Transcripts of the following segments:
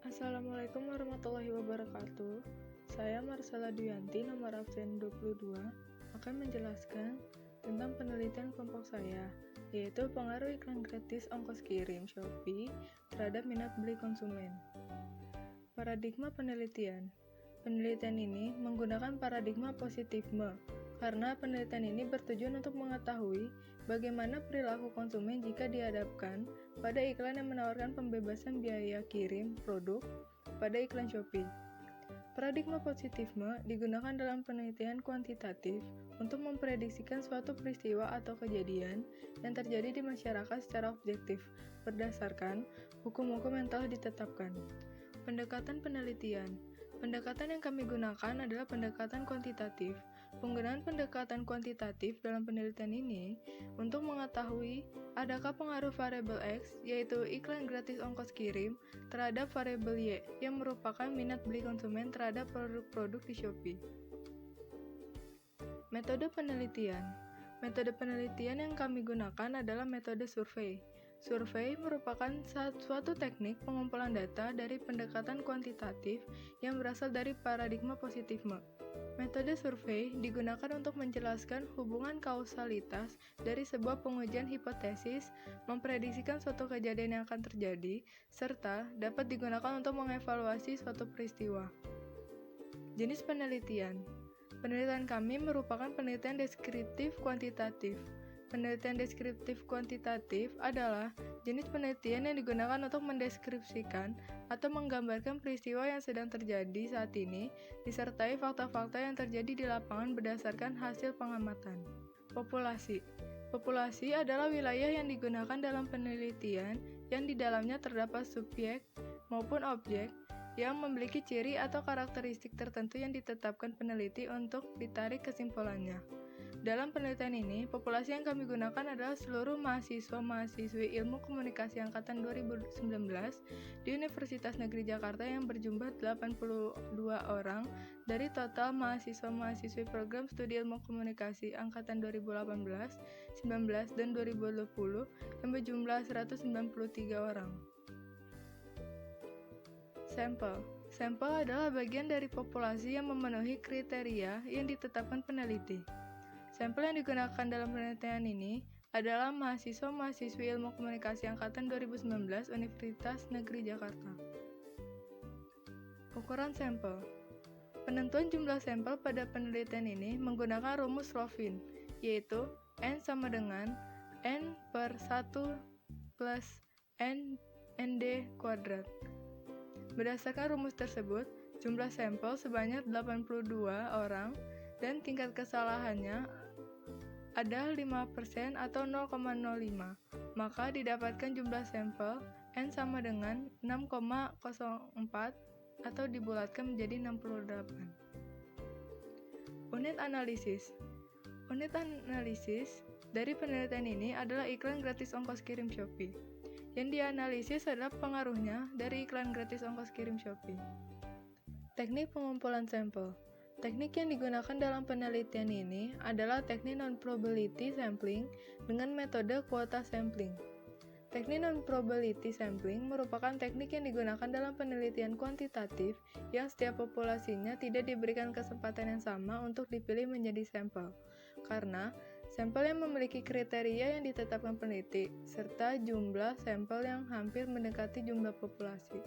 Assalamualaikum warahmatullahi wabarakatuh. Saya Marsala Duyanti, nomor absen 22, akan menjelaskan tentang penelitian kelompok saya, yaitu pengaruh iklan gratis ongkos kirim Shopee terhadap minat beli konsumen. Paradigma penelitian. Penelitian ini menggunakan paradigma positifisme, karena penelitian ini bertujuan untuk mengetahui bagaimana perilaku konsumen jika dihadapkan pada iklan yang menawarkan pembebasan biaya kirim produk pada iklan Shopee. Paradigma positifisme digunakan dalam penelitian kuantitatif untuk memprediksikan suatu peristiwa atau kejadian yang terjadi di masyarakat secara objektif berdasarkan hukum-hukum yang telah ditetapkan. Pendekatan penelitian. Pendekatan yang kami gunakan adalah pendekatan kuantitatif. Penggunaan pendekatan kuantitatif dalam penelitian ini untuk mengetahui adakah pengaruh variabel X, yaitu iklan gratis ongkos kirim, terhadap variabel Y, yang merupakan minat beli konsumen terhadap produk-produk di Shopee. Metode penelitian. Metode penelitian yang kami gunakan adalah metode survei. Survei merupakan suatu teknik pengumpulan data dari pendekatan kuantitatif yang berasal dari paradigma positifisme. Metode survei digunakan untuk menjelaskan hubungan kausalitas dari sebuah pengujian hipotesis, memprediksikan suatu kejadian yang akan terjadi, serta dapat digunakan untuk mengevaluasi suatu peristiwa. Jenis penelitian. Penelitian kami merupakan penelitian deskriptif kuantitatif. Penelitian deskriptif kuantitatif adalah jenis penelitian yang digunakan untuk mendeskripsikan atau menggambarkan peristiwa yang sedang terjadi saat ini, disertai fakta-fakta yang terjadi di lapangan berdasarkan hasil pengamatan. Populasi. Populasi adalah wilayah yang digunakan dalam penelitian yang di dalamnya terdapat subjek maupun objek yang memiliki ciri atau karakteristik tertentu yang ditetapkan peneliti untuk ditarik kesimpulannya. Dalam penelitian ini, populasi yang kami gunakan adalah seluruh mahasiswa-mahasiswi Ilmu Komunikasi Angkatan 2019 di Universitas Negeri Jakarta yang berjumlah 82 orang dari total mahasiswa-mahasiswi program studi Ilmu Komunikasi Angkatan 2018, 19, dan 2020 yang berjumlah 193 orang. Sampel. Sampel adalah bagian dari populasi yang memenuhi kriteria yang ditetapkan peneliti. Sampel yang digunakan dalam penelitian ini adalah mahasiswa-mahasiswi Ilmu Komunikasi Angkatan 2019 Universitas Negeri Jakarta. Ukuran sampel. Penentuan jumlah sampel pada penelitian ini menggunakan rumus Rovin, yaitu N sama dengan N per 1 plus ND kuadrat. Berdasarkan rumus tersebut, jumlah sampel sebanyak 82 orang dan tingkat kesalahannya ada 5% atau 0,05, maka didapatkan jumlah sampel N sama dengan 6,04 atau dibulatkan menjadi 68. Unit analisis. Unit analisis dari penelitian ini adalah iklan gratis ongkos kirim Shopee. Yang dianalisis adalah pengaruhnya dari iklan gratis ongkos kirim Shopee. Teknik pengumpulan sampel. Teknik yang digunakan dalam penelitian ini adalah teknik non-probability sampling dengan metode kuota sampling. Teknik non-probability sampling merupakan teknik yang digunakan dalam penelitian kuantitatif yang setiap populasinya tidak diberikan kesempatan yang sama untuk dipilih menjadi sampel, karena sampel yang memiliki kriteria yang ditetapkan peneliti, serta jumlah sampel yang hampir mendekati jumlah populasi.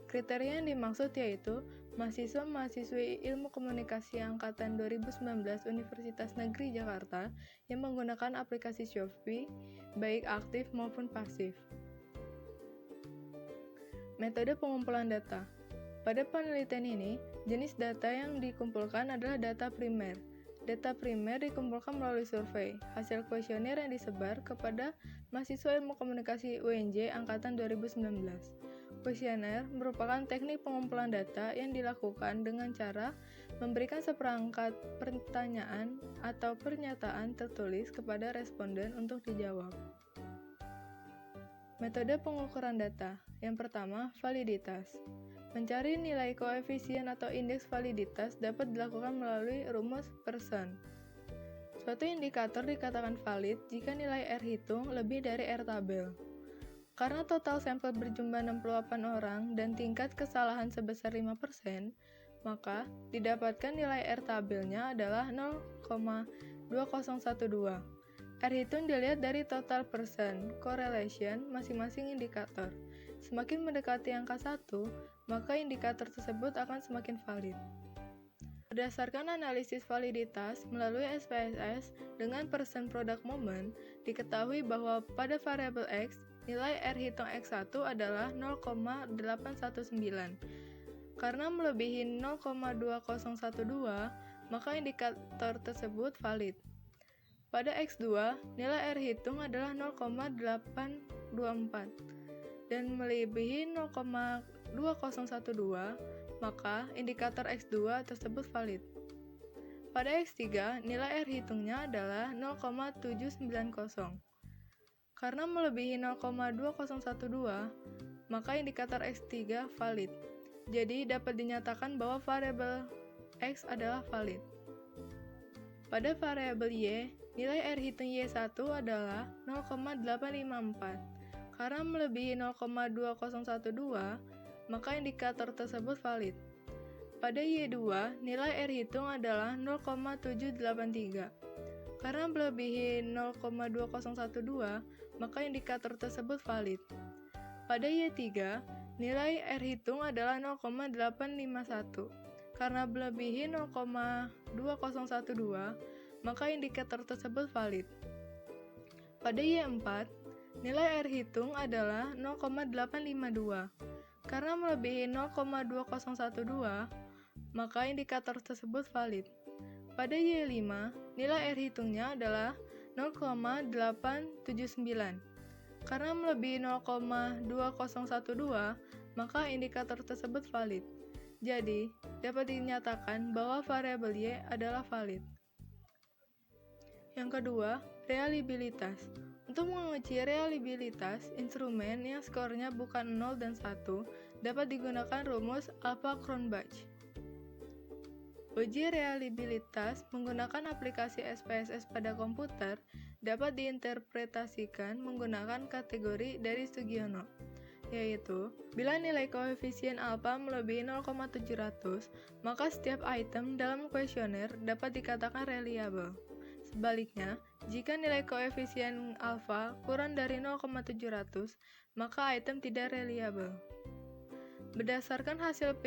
Kriteria yang dimaksud yaitu mahasiswa-mahasiswi Ilmu Komunikasi Angkatan 2019 Universitas Negeri Jakarta yang menggunakan aplikasi Shopee, baik aktif maupun pasif. Metode pengumpulan data. Pada penelitian ini, jenis data yang dikumpulkan adalah data primer. Data primer dikumpulkan melalui survei, hasil kuesioner yang disebar kepada mahasiswa Ilmu Komunikasi UNJ Angkatan 2019. Kuesioner merupakan teknik pengumpulan data yang dilakukan dengan cara memberikan seperangkat pertanyaan atau pernyataan tertulis kepada responden untuk dijawab. Metode pengukuran data. Yang pertama, validitas. Mencari nilai koefisien atau indeks validitas dapat dilakukan melalui rumus Pearson. Suatu indikator dikatakan valid jika nilai R hitung lebih dari R tabel. Karena total sampel berjumlah 68 orang dan tingkat kesalahan sebesar 5%, maka didapatkan nilai R tabelnya adalah 0,2012. R hitung dilihat dari total persen correlation masing-masing indikator. Semakin mendekati angka 1, maka indikator tersebut akan semakin valid. Berdasarkan analisis validitas melalui SPSS dengan persen product moment, diketahui bahwa pada variabel X, nilai R hitung X1 adalah 0,819. Karena melebihi 0,2012, maka indikator tersebut valid. Pada X2, nilai R hitung adalah 0,824 dan melebihi 0,2012, maka indikator X2 tersebut valid. Pada X3, nilai R hitungnya adalah 0,790. Karena melebihi 0,2012, maka indikator X3 valid. Jadi dapat dinyatakan bahwa variabel X adalah valid. Pada variabel Y, nilai R hitung Y1 adalah 0,854. Karena melebihi 0,2012, maka indikator tersebut valid. Pada Y2, nilai R hitung adalah 0,783. Karena melebihi 0,2012, maka indikator tersebut valid. Pada Y3, nilai R hitung adalah 0,851. Karena melebihi 0,2012, maka indikator tersebut valid. Pada Y4, nilai R hitung adalah 0,852. Karena melebihi 0,2012, maka indikator tersebut valid. Pada Y5, nilai R hitungnya adalah 0,879. Karena melebihi 0,2012, maka indikator tersebut valid. Jadi, dapat dinyatakan bahwa variabel Y adalah valid. Yang kedua, reliabilitas. Untuk menguji reliabilitas, instrumen yang skornya bukan 0 dan 1 dapat digunakan rumus Alpha-Cronbach. Uji reliabilitas menggunakan aplikasi SPSS pada komputer dapat diinterpretasikan menggunakan kategori dari Sugiono, yaitu bila nilai koefisien alfa melebihi 0,700, maka setiap item dalam kuesioner dapat dikatakan reliable. Sebaliknya, jika nilai koefisien alfa kurang dari 0,700, maka item tidak reliable. Berdasarkan hasil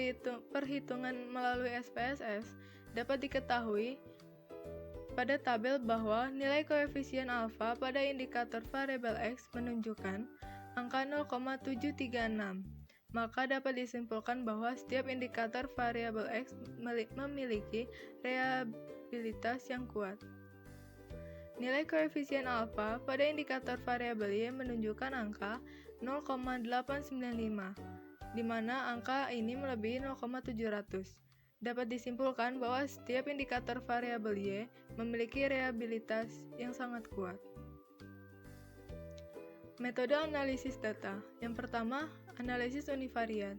perhitungan melalui SPSS, dapat diketahui pada tabel bahwa nilai koefisien alfa pada indikator variabel X menunjukkan angka 0,736. Maka dapat disimpulkan bahwa setiap indikator variabel X memiliki reliabilitas yang kuat. Nilai koefisien alfa pada indikator variabel Y menunjukkan angka 0,895, di mana angka ini melebihi 0,700. Dapat disimpulkan bahwa setiap indikator variabel Y memiliki reliabilitas yang sangat kuat. Metode analisis data. Yang pertama, analisis univariat.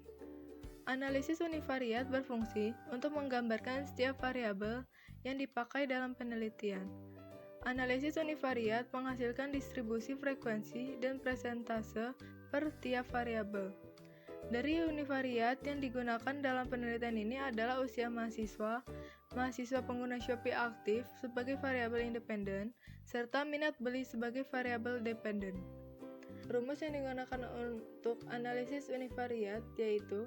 Analisis univariat berfungsi untuk menggambarkan setiap variabel yang dipakai dalam penelitian. Analisis univariat menghasilkan distribusi frekuensi dan persentase per tiap variabel. Dari univariat yang digunakan dalam penelitian ini adalah usia mahasiswa, mahasiswa pengguna Shopee aktif sebagai variabel independen, serta minat beli sebagai variabel dependen. Rumus yang digunakan untuk analisis univariat yaitu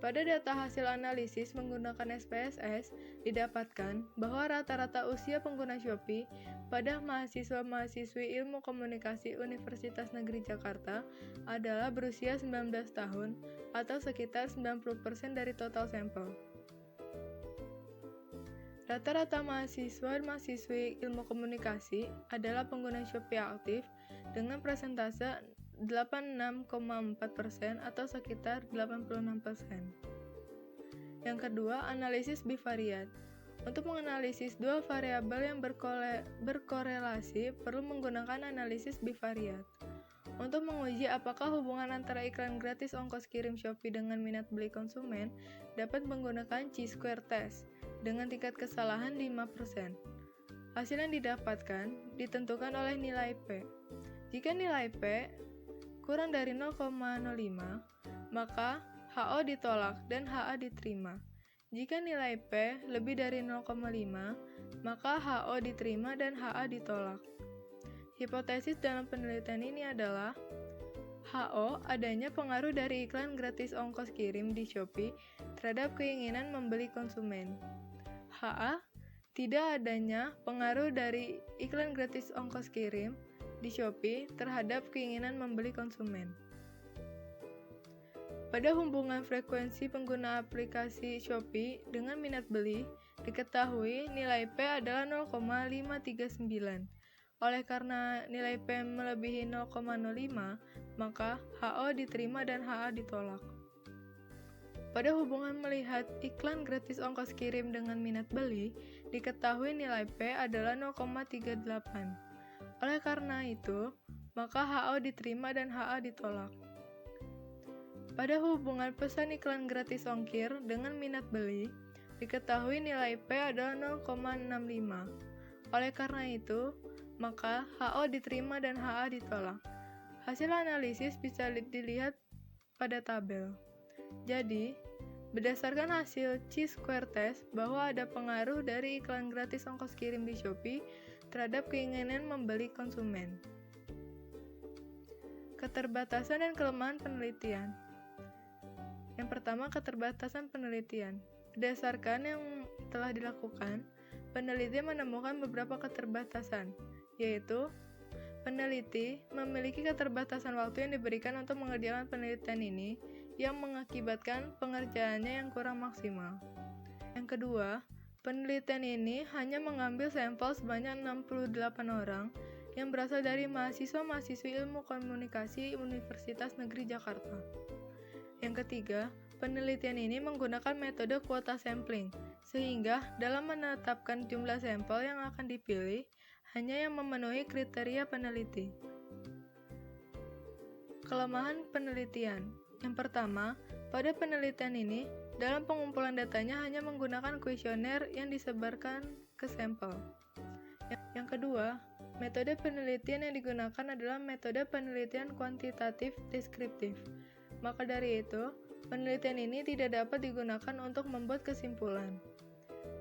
pada data hasil analisis menggunakan SPSS, didapatkan bahwa rata-rata usia pengguna Shopee pada mahasiswa-mahasiswi Ilmu Komunikasi Universitas Negeri Jakarta adalah berusia 19 tahun atau sekitar 90% dari total sampel. Rata-rata mahasiswa-mahasiswi Ilmu Komunikasi adalah pengguna Shopee aktif dengan persentase 86,4% atau sekitar 86%. Yang kedua, analisis bivariat. Untuk menganalisis dua variabel yang berkorelasi perlu menggunakan analisis bivariat. Untuk menguji apakah hubungan antara iklan gratis ongkos kirim Shopee dengan minat beli konsumen, dapat menggunakan chi-square test dengan tingkat kesalahan 5%. Hasil yang didapatkan ditentukan oleh nilai P. Jika nilai P kurang dari 0,05, maka HO ditolak dan HA diterima. Jika nilai P lebih dari 0,5, maka HO diterima dan HA ditolak. Hipotesis dalam penelitian ini adalah HO adanya pengaruh dari iklan gratis ongkos kirim di Shopee terhadap keinginan membeli konsumen. HA tidak adanya pengaruh dari iklan gratis ongkos kirim di Shopee terhadap keinginan membeli konsumen. Pada hubungan frekuensi pengguna aplikasi Shopee dengan minat beli, diketahui nilai P adalah 0,539. Oleh karena nilai P melebihi 0,05, maka HO diterima dan HA ditolak. Pada hubungan melihat iklan gratis ongkos kirim dengan minat beli, diketahui nilai P adalah 0,38. Oleh karena itu, maka HO diterima dan HA ditolak. Pada hubungan pesan iklan gratis ongkir dengan minat beli, diketahui nilai P adalah 0,65. Oleh karena itu, maka HO diterima dan HA ditolak. Hasil analisis bisa dilihat pada tabel. Jadi, berdasarkan hasil Chi-square test bahwa ada pengaruh dari iklan gratis ongkos kirim di Shopee terhadap keinginan membeli konsumen. Keterbatasan dan kelemahan penelitian. Yang pertama, keterbatasan penelitian. Berdasarkan yang telah dilakukan, peneliti menemukan beberapa keterbatasan, yaitu peneliti memiliki keterbatasan waktu yang diberikan untuk mengerjakan penelitian ini yang mengakibatkan pengerjaannya yang kurang maksimal. Yang kedua, penelitian ini hanya mengambil sampel sebanyak 68 orang yang berasal dari mahasiswa-mahasiswi ilmu komunikasi Universitas Negeri Jakarta. Yang ketiga, penelitian ini menggunakan metode kuota sampling, sehingga dalam menetapkan jumlah sampel yang akan dipilih, hanya yang memenuhi kriteria peneliti. Kelemahan penelitian. Yang pertama, pada penelitian ini, dalam pengumpulan datanya hanya menggunakan kuesioner yang disebarkan ke sampel. Yang kedua, metode penelitian yang digunakan adalah metode penelitian kuantitatif deskriptif. Maka dari itu, penelitian ini tidak dapat digunakan untuk membuat kesimpulan.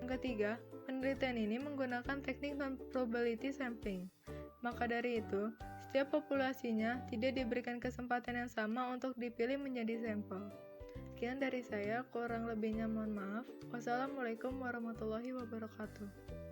Yang ketiga, penelitian ini menggunakan teknik non-probability sampling. Maka dari itu, setiap populasinya tidak diberikan kesempatan yang sama untuk dipilih menjadi sampel. Sekian dari saya, kurang lebihnya mohon maaf. Wassalamualaikum warahmatullahi wabarakatuh.